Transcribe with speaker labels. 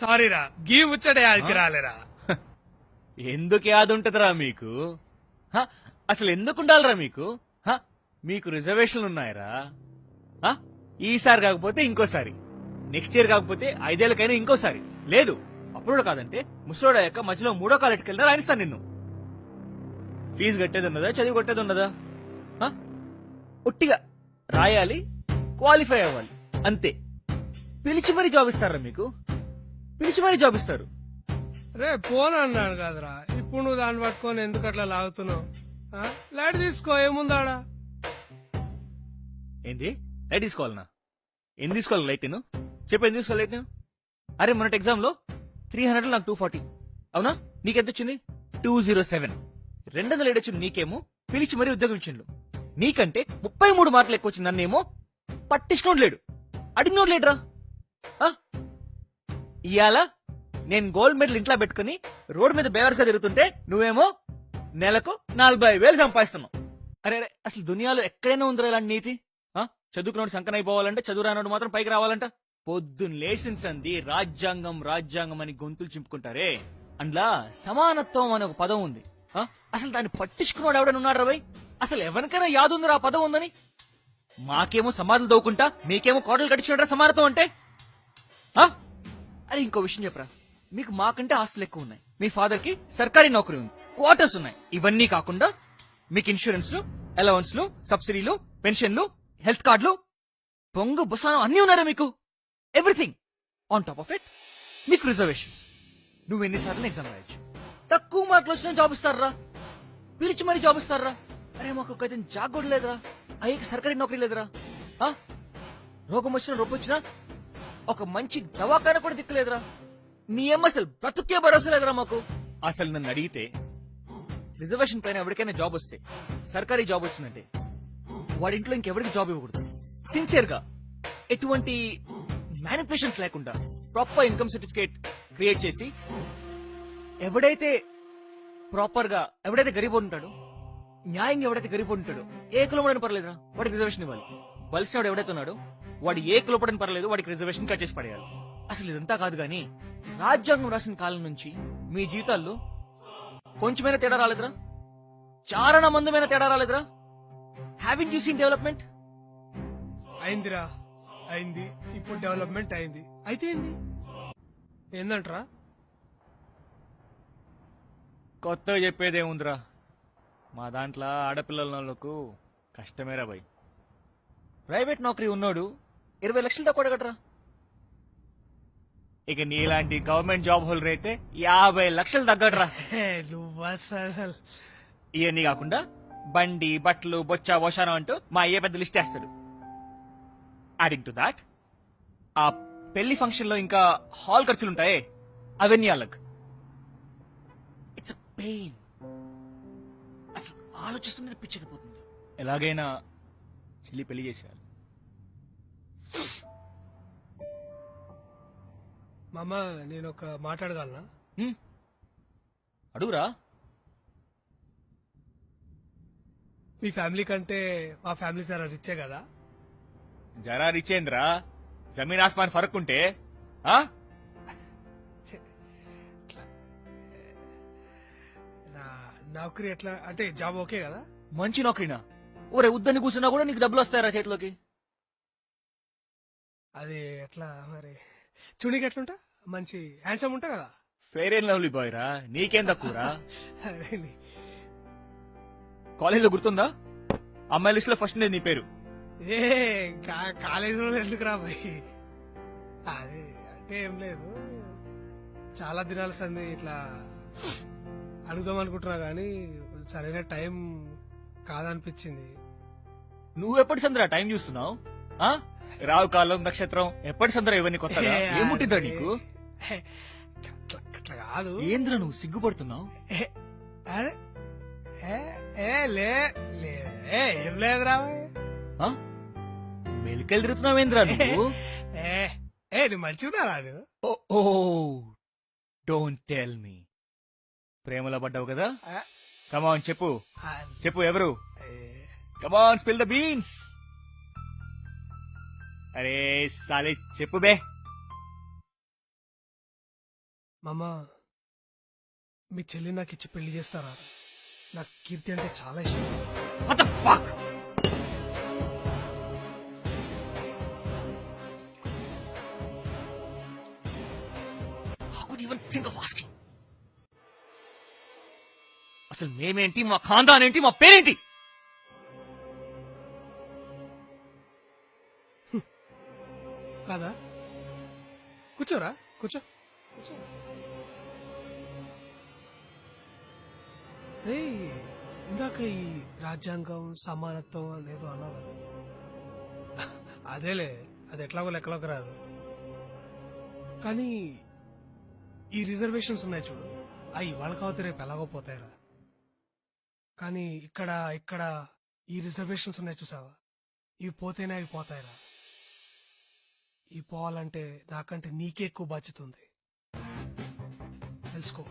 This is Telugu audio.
Speaker 1: సారీరా గీ ముచ్చట యాదికి రాలేరా.
Speaker 2: ఎందుకు యాదుంటదిరా మీకు? హ? అసలు ఎందుకు ఉండాలిరా మీకు? హ? మీకు రిజర్వేషన్లు ఉన్నాయరా? హ? ఈసారి కాకపోతే ఇంకోసారి, నెక్స్ట్ ఇయర్ కాకపోతే 5 ఏళ్ళకైనా ఇంకోసారి. లేదు అప్పుడు కాదంటే ముసలోడు అయ్యాక మధ్యలో 3వ కాలేట్కి వెళ్ళినా రాయిస్తాను నిన్ను. ఫీజు కట్టేది ఉన్నదా, చదివి కొట్టేది ఉన్నదా? హ? ఒట్టిగా రాయాలి, క్వాలిఫై అవ్వాలి, అంతే. పిలిచి మరీ జాబ్ ఇస్తారా మీకు? పిలిచి మరీ జాబ్ ఇస్తారు.
Speaker 1: రే ఫోన్ అన్నాడు కదరా, ఇప్పుడు నువ్వు దాన్ని పట్టుకొని ఎందుకు అట్లా లాగుతున్నావు? లైట్ తీసుకో, ఏముందాడా?
Speaker 2: ఏంది లైట్ తీసుకోవాలనా? ఏం తీసుకోవాలి లైట్ నేను? చెప్పు ఏం తీసుకోవాలి లైట్ నేను? అరే మొన్నటి ఎగ్జామ్ లో 300 నాకు 240. అవునా? నీకెంత వచ్చింది? 207. 200 వచ్చింది నీకేమో, పిలిచి మరీ ఉద్యోగం ఇచ్చిండు. నీకంటే 33 మార్కులు ఎక్కువ వచ్చింది, నన్నేమో పట్టించుకోడు లేడు, అడిగినోడు లేడురా. ఇవాళ నేను గోల్డ్ మెడల్ ఇంట్లో పెట్టుకుని రోడ్ మీద బేవర్స్ గా తిరుగుతుంటే నువ్వేమో నెలకు 45,000 సంపాదిస్తున్నావు. అరే అరే అసలు దునియాలో ఎక్కడైనా ఉందిరా ఇలాంటి నీతి? చదువుకున్నోడు సంకనైపోవాలంటే, చదువు రానోడు మాత్రం పైకి రావాలంట. పొద్దున్న లేచిన సంది రాజ్యాంగం రాజ్యాంగం అని గొంతులు చింపుకుంటారే, అందులో సమానత్వం అనే ఒక పదం ఉంది. అసలు దాన్ని పట్టించుకున్నాడు ఎవడనున్నాడు రా భయ్? అసలు ఎవరికైనా యాదుందిరా ఆ పదం ఉందని? మాకేమో సమాధులు దవ్వుకుంటా, మీకేమో కోటలు కట్టించుకుంటారా సమానత్వం అంటే? అరే ఇంకో విషయం చెప్పరా, మీకు మాకంటే ఆస్తులు ఎక్కువ ఉన్నాయి, మీ ఫాదర్ కి సర్కారీ నౌకరీ ఉంది, క్వార్టర్స్ ఉన్నాయి. ఇవన్నీ కాకుండా మీకు ఇన్సూరెన్స్లు, అలవెన్స్లు, సబ్సిడీలు, పెన్షన్లు, హెల్త్ కార్డులు, పొంగు బుసానం అన్ని ఉన్నారా మీకు? Everything. On top of it మీకు రిజర్వేషన్స్. నువ్వు ఎన్నిసార్లు ఎగ్జామ్ రాయొచ్చు, తక్కువ మార్కులు వచ్చినా జాబ్ ఇస్తారా, పిలిచి మరీ జాబ్ ఇస్తారా? అరే మాకు ఒక జాబ్ కూడా లేదురా, అయ్యకి సర్కారీ నౌకరీ లేదురా. రోగం వచ్చినా రొప్ప వచ్చినా ఒక మంచి దవాఖాన కూడా దిక్కులేదురా. నీ అసలు బ్రతుకే భరోసా లేదురా మాకు. అసలు నన్ను అడిగితే రిజర్వేషన్ పైన ఎవరికైనా జాబ్ వస్తే, సర్కారీ జాబ్ వచ్చిందంటే వాడింట్లో ఇంకెవరికి జాబ్ ఇవ్వకూడదు. సిన్సియర్ గా, ఎటువంటి మ్యానిపులేషన్స్ లేకుండా ప్రాపర్ ఇన్కమ్ సర్టిఫికేట్ క్రియేట్ చేసి, ఎవడైతే ప్రాపర్ గా, ఎవడైతే గరీబ్ ఉంటాడో, న్యాయంగా ఎవడైతే గరీబ్ ఉంటాడో, ఏ కులపడని పర్లేదురా వాడికి రిజర్వేషన్ ఇవ్వాలి. వలసినాడు ఎవడైతే ఉన్నాడో వాడు ఏ కులపడని పర్లేదు, వాడికి రిజర్వేషన్ కట్ చేసి పడేయాలి. అసలు ఇదంతా కాదు గానీ రాజ్యాంగం రాసిన కాలం నుంచి మీ జీవితాల్లో కొంచెమైనా తేడా రాలేదురా? చాలా మందమైన తేడా రాలేదురా? Having you seen development?
Speaker 1: అయిందిరా, అయింది. ఇప్పుడు డెవలప్మెంట్ అయింది. అయితే ఏంది ఏందంటరా?
Speaker 2: కొత్తగా చెప్పేదేముందిరా, మా దాంట్లో ఆడపిల్లలకు కష్టమేరా భయ్. ప్రైవేట్ నౌకరీ ఉన్నోడు 20 లక్షలు తక్కువ కట్టరా. ఇక నీలాంటి గవర్నమెంట్ జాబ్ హోల్డర్ అయితే 50 లక్షలు తగ్గడరా. ఇవన్నీ కాకుండా బండి, బట్టలు, బొచ్చా, వశానం అంటూ మా అయ్యే పెద్ద లిస్ట్ వేస్తాడు. యాడింగ్ టు దాట్ ఆ పెళ్లి ఫంక్షన్ లో ఇంకా హాల్ ఖర్చులుంటాయే, అవన్నీ అలగ్. It's pain. అసలు ఆలోచిస్తుంటే పిచ్చకపోతుంది. ఎలాగైనా చెల్లి పెళ్లి చేసేయాలి.
Speaker 1: మామ నేను ఒక మాట్లాడగలనా?
Speaker 2: అడుగురా.
Speaker 1: మీ ఫ్యామిలీ కంటే మా ఫ్యామిలీ సార్ రిచ్చే కదా?
Speaker 2: జరా రిచేంద్రా, జమీన్ ఆస్మాన్ ఫరక్ ఉంటే.
Speaker 1: నౌకరీ ఎట్లా అంటే జాబ్ ఓకే కదా?
Speaker 2: మంచి నౌకరీనా? ఊరే ఉద్దని కూర్చున్నా కూడా నీకు డబ్బులు వస్తాయరా చేతిలోకి?
Speaker 1: అది ఎట్లా మరి? చునీకి ఎట్లుంటా? మంచి హ్యాండ్సమ్ ఉంటా కదా?
Speaker 2: ఫెయిర్ అండ్ లవ్లీ బాయ్ రా, నీకేం తక్కువరా? కాలేజీలో గుర్తుందా, అమ్మాయి లిస్ట్ లో ఫస్ట్ నీ పేరు.
Speaker 1: ఏ కాలేజీలో ఎందుకు రా బాయ్? అదే అంటే ఏం లేదు, చాలా దినాల సంది ఇట్లా అడుగుదాం అనుకుంటున్నా గానీ సరైన టైం కాదనిపించింది.
Speaker 2: నువ్వెప్పటి సందరా టైం చూస్తున్నావు? రావు కాలం, నక్షత్రం ఎప్పటి సందరా ఇవన్నీ కొత్తగా? ఏముంటుందా నీకు?
Speaker 1: అట్లా కాదు.
Speaker 2: ఏంద్రా నువ్వు సిగ్గుపడుతున్నావు?
Speaker 1: ఏం లేదురా,
Speaker 2: మెలికలు తిరుగుతున్నావేంద్రా నువ్వు?
Speaker 1: నువ్వు మంచిగా
Speaker 2: డోంట్ టెల్ మీ. ప్రేమలో పడ్డావు కదా? కమాన్ చెప్పు, చెప్పు ఎవరు? కమాన్ స్పిల్ ద బీన్స్. అరే సాలే చెప్పు బే.
Speaker 1: మామ మీ చెల్లి నాకు ఇచ్చి పెళ్లి చేస్తారా? నాకు కీర్తి అంటే చాలా ఇష్టం.
Speaker 2: What the fuck? How could you even think of asking? అసలు మేమేంటి, మా ఖాందాన్ ఏంటి, మా పేరేంటి?
Speaker 1: కాదా? కూర్చోరా, కూర్చో. ఏయ్, ఇందాక ఈ రాజ్యాంగం సమానత్వం అనేదో అన్నావు కదా. అదేలే, అది ఎట్లాగో లెక్కలోకి రాదు. కానీ ఈ రిజర్వేషన్స్ ఉన్నాయి చూడు, అవి ఇవాళ కాకపోతే రేపు ఎలాగో పోతాయిరా. కానీ ఇక్కడ ఇక్కడ ఈ రిజర్వేషన్స్ ఉన్నాయి చూసావా, ఇవి పోతేనే అవి పోతాయిరా. ఇవి పోవాలంటే నాకంటే నీకే ఎక్కువ బాధ్యత ఉంది, తెలుసుకో.